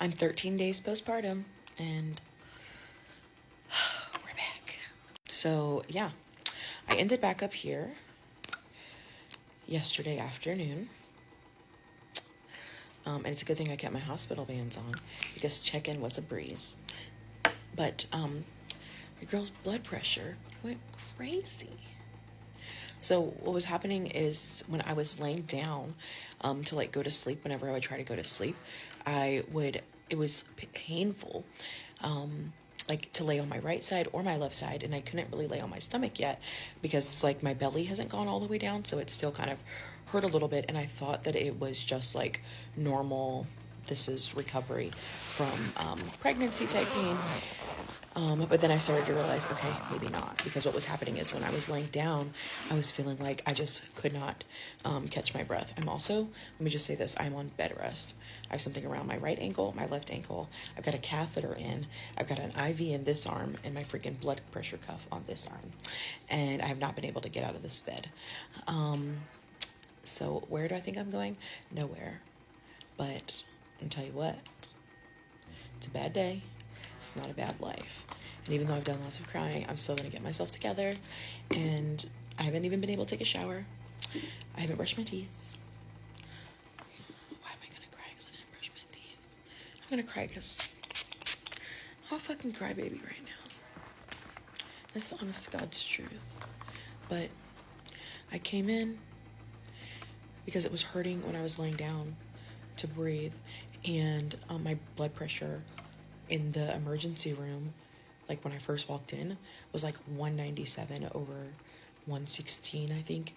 I'm 13 days postpartum, and we're back. So, yeah, I ended back up here yesterday afternoon. And it's a good thing I kept my hospital bands on because check-in was a breeze. But your girl's blood pressure went crazy. So what was happening is when I was laying down to like go to sleep, whenever I would try to go to sleep, it was painful, like to lay on my right side or my left side, and I couldn't really lay on my stomach yet because like my belly hasn't gone all the way down, so it still kind of hurt a little bit, and I thought that it was just like normal. This is recovery from pregnancy type pain. But then I started to realize, okay, maybe not, because what was happening is when I was laying down, I was feeling like I just could not catch my breath. I'm also, let me just say this, I'm on bed rest. I have something around my right ankle, my left ankle. I've got a catheter in. I've got an IV in this arm and my freaking blood pressure cuff on this arm. And I have not been able to get out of this bed. So where do I think I'm going? Nowhere. But I'll tell you what, it's a bad day. It's not a bad life. And even though I've done lots of crying, I'm still going to get myself together. And I haven't even been able to take a shower. I haven't brushed my teeth. Why am I going to cry because I didn't brush my teeth? I'm going to cry because I'm a fucking crybaby right now. That's the honest to God's truth. But I came in because it was hurting when I was laying down to breathe. And my blood pressure in the emergency room, like when I first walked in, was like 197 over 116, I think,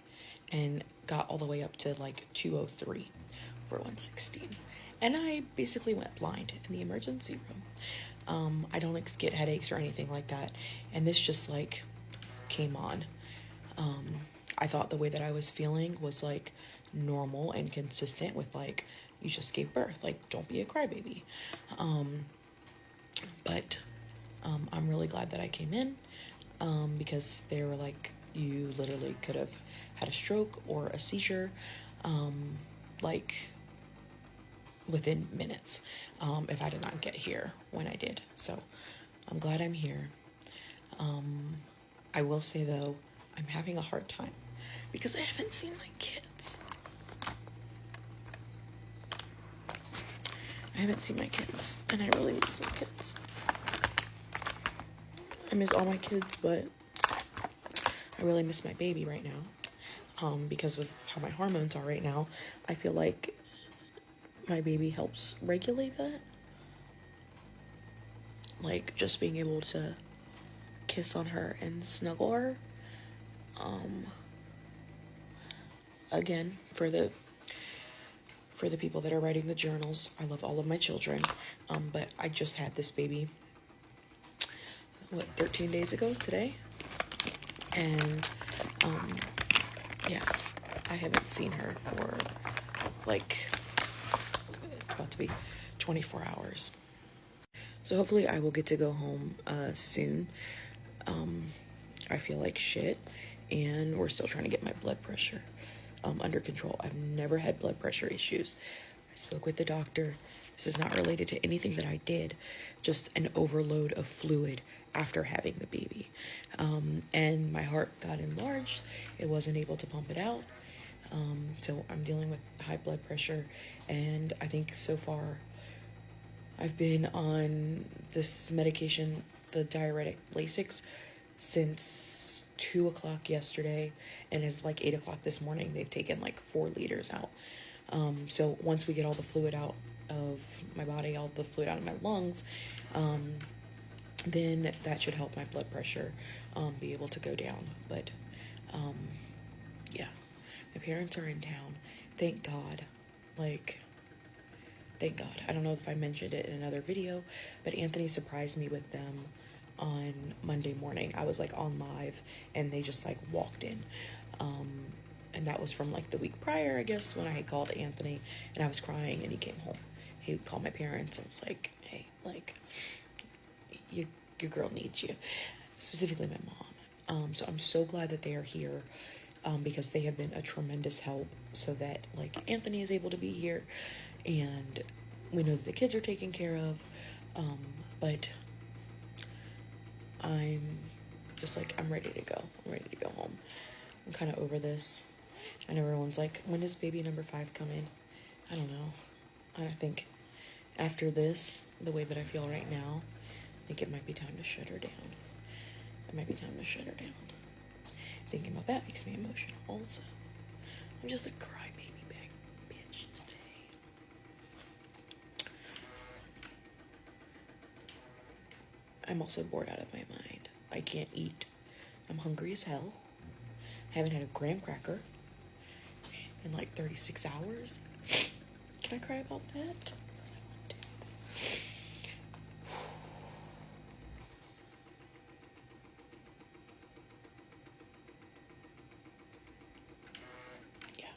and got all the way up to like 203 over 116. And I basically went blind in the emergency room. I don't get headaches or anything like that, and this just like came on. I thought the way that I was feeling was like normal and consistent with like, you just gave birth, like don't be a crybaby. But I'm really glad that I came in because they were like, you literally could have had a stroke or a seizure like within minutes if I did not get here when I did. So I'm glad I'm here. I will say though, I'm having a hard time because I haven't seen my kids. I haven't seen my kids, and I really miss my kids. I miss all my kids, but I really miss my baby right now. Because of how my hormones are right now, I feel like my baby helps regulate that. Like just being able to kiss on her and snuggle her. Again, for the people that are writing the journals, I love all of my children, but I just had this baby, 13 days ago today, and yeah, I haven't seen her for like about to be 24 hours. So hopefully I will get to go home soon. I feel like shit, and we're still trying to get my blood pressure under control. I've never had blood pressure issues. I spoke with the doctor. This is not related to anything that I did, just an overload of fluid after having the baby. And my heart got enlarged. It wasn't able to pump it out. So I'm dealing with high blood pressure, and I think so far I've been on this medication, the diuretic Lasix, since 2 o'clock yesterday, and it's like 8 o'clock this morning. They've taken like 4 liters out. So once we get all the fluid out of my body, all the fluid out of my lungs, then that should help my blood pressure be able to go down. But yeah, my parents are in town. Thank God. Like, thank God. I don't know if I mentioned it in another video, but Anthony surprised me with them on Monday morning. I was like on live, and they just like walked in. And that was from like the week prior, I guess, when I had called Anthony and I was crying, and he came home. He called my parents and was like, hey, like, your girl needs you, specifically my mom. So I'm so glad that they are here, because they have been a tremendous help, so that like Anthony is able to be here, and we know that the kids are taken care of, but I'm just like, I'm ready to go. I'm ready to go home. I'm kind of over this. And everyone's like, when does baby number 5 come in? I don't know. I think after this, the way that I feel right now, I think it might be time to shut her down. It might be time to shut her down. Thinking about that makes me emotional also. I'm just a crybaby bag bitch today. I'm also bored out of my mind. I can't eat. I'm hungry as hell. I haven't had a graham cracker in like 36 hours. Can I cry about that? Yes, I want to. Yeah.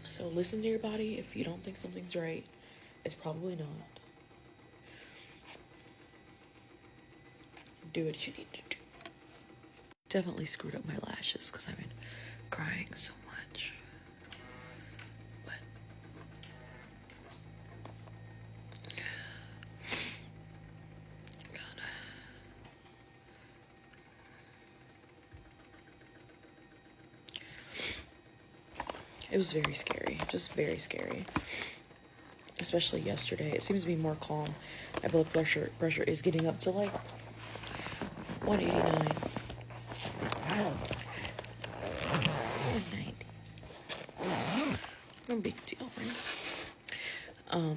So listen to your body. If you don't think something's right, it's probably not. Do what you need to do. Definitely screwed up my lashes because I've been crying so much. But God. It was very scary, just very scary. Especially yesterday. It seems to be more calm. My blood pressure is getting up to like 189. Wow. 190. No big deal, right?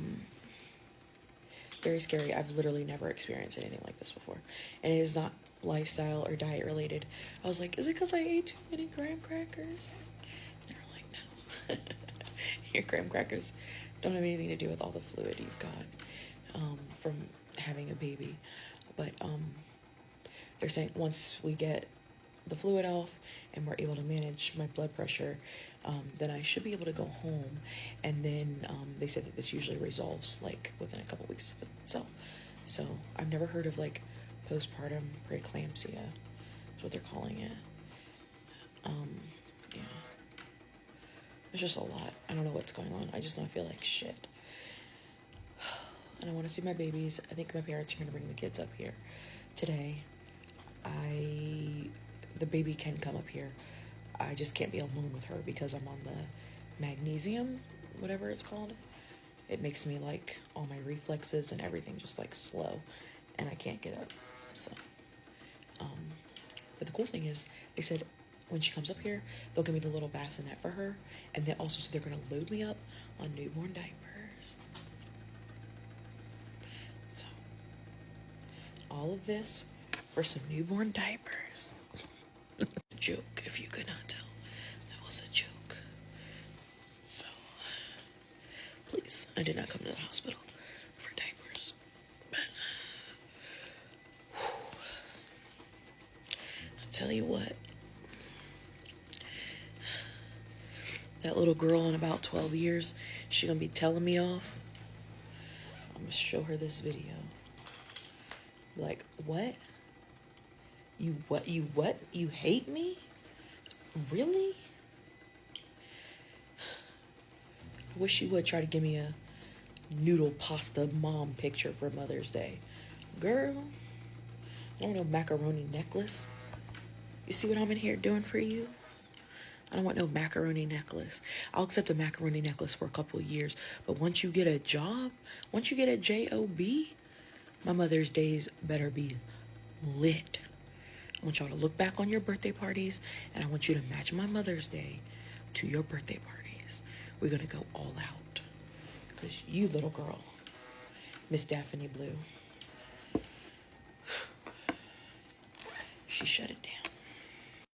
Very scary. I've literally never experienced anything like this before. And it is not lifestyle or diet related. I was like, is it because I ate too many graham crackers? They were like, no. Your graham crackers don't have anything to do with all the fluid you've got from having a baby. But they're saying once we get the fluid off and we're able to manage my blood pressure, then I should be able to go home. And then they said that this usually resolves like within a couple weeks of itself. So I've never heard of like postpartum preeclampsia, is what they're calling it. Yeah. It's just a lot. I don't know what's going on. I just don't feel like shit. And I want to see my babies. I think my parents are going to bring the kids up here today. The baby can come up here. I just can't be alone with her because I'm on the magnesium, whatever it's called. It makes me like all my reflexes and everything just like slow, and I can't get up. So, but the cool thing is, they said when she comes up here, they'll give me the little bassinet for her, and then also so they're gonna load me up on newborn diapers. So, all of this for some newborn diapers. Joke, if you could not tell, that was a joke. So, please, I did not come to the hospital for diapers, but I'll tell you what, that little girl in about 12 years, she gonna be telling me off. I'm gonna show her this video. Like, what? You what? You what? You hate me? Really? I wish you would try to give me a noodle pasta mom picture for Mother's Day. Girl, I don't want no macaroni necklace. You see what I'm in here doing for you? I don't want no macaroni necklace. I'll accept a macaroni necklace for a couple of years, but once you get a job, once you get a job, my Mother's Days better be lit. I want y'all to look back on your birthday parties, and I want you to match my Mother's Day to your birthday parties. We're going to go all out. Because you, little girl, Miss Daphne Blue, she shut it down.